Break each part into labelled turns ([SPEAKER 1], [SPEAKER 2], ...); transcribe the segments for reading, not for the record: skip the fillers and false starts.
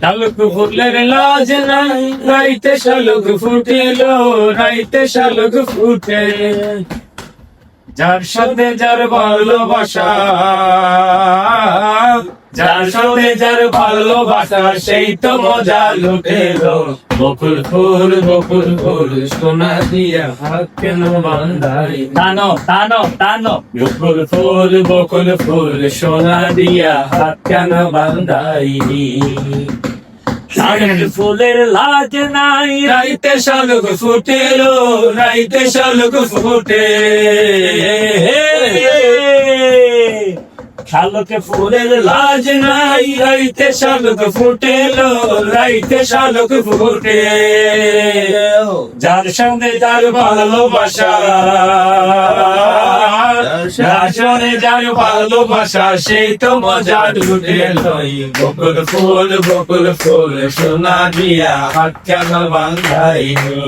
[SPEAKER 1] শালুক ফুলের লাজ নাই, রাইতে শালুক ফুটিল, রাইতে শালুক ফুটে। যার সাথে যার ভালোবাসা, যার সাথে যার ভালোবাসা, সেই তো মজা লুটেল। বকুল ফুল সোনা দিয়া হাত কেন বান্ধাই, টানো টানো টানো। বকুল ফুল সোনা দিয়া হাত কেন বান্ধাই। শালুক ফুলের লাজ নাই, রাইতে শালুক ফুটেল, রাইতে শালুক ফুটে। শালুক ফুলের লাজ নাই, রাইতে শালুক ফুটেল, রাইতে শালুক ফুটে। যার সঙ্গে যার ভালোবাসা, যার সঙ্গে যার ভালোবাসা, সেই তো মজা লুটেল। বকুল ফুল সোনা দিয়া হাত কেন বান্ধাইনি।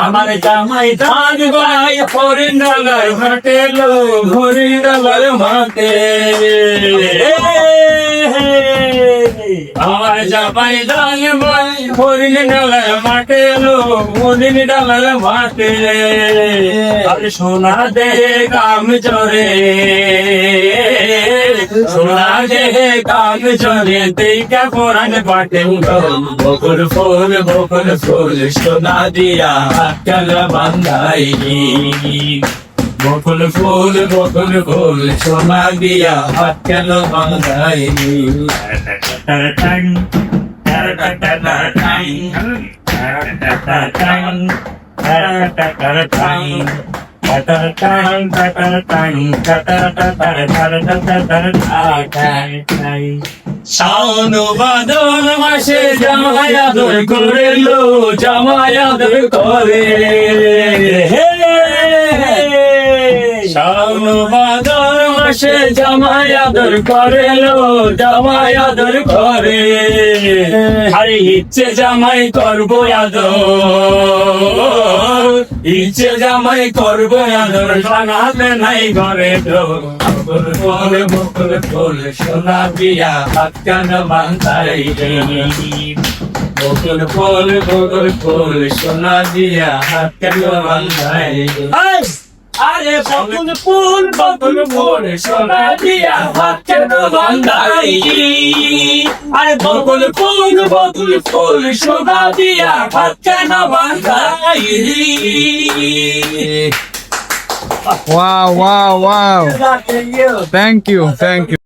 [SPEAKER 1] আমার জামাই ধান গাই হরিণ ডালার মাঠে লো, হরিণ ডালার মাঠে। আমার জামাই ধান গাই হরিণ ডালার মাঠে লো, হরিণ ডালার মাঠে। আর সোনা দে কাম চরে, সোনা দে কাম চরে, দেখা কোরআন পাঠে। বকুল ফুল সোনা দিয়া কেন বান্ধাইনি। বকুল ফুল সোনা দিয়া হাত কেন বান্ধাইনি। শাওন ভাদর মাসে জামাই আদর করে লো, জামাই আদর করে। শাওন ভাদর মাসে জামাই আদর করে লো, জামাই আদর করে। আরে ইচ্ছে জামাই করবো আদর, ইচ্ছে জামাই করবো আদর, বানাতে নাই ঘরে তো। বকুল ফুল সোনা দিয়া হাত কেন বান্ধাইনি। বকুল ফুল সোনা দিয়া হাত কেন বান্ধাইনি। আরে বকুল ফুল সোনা দিয়া হাত কেন বান্ধাইনি। আরে বকুল ফুল সোনা দিয়া হাত কেন বান্ধাইনি।
[SPEAKER 2] Wow. Thank you.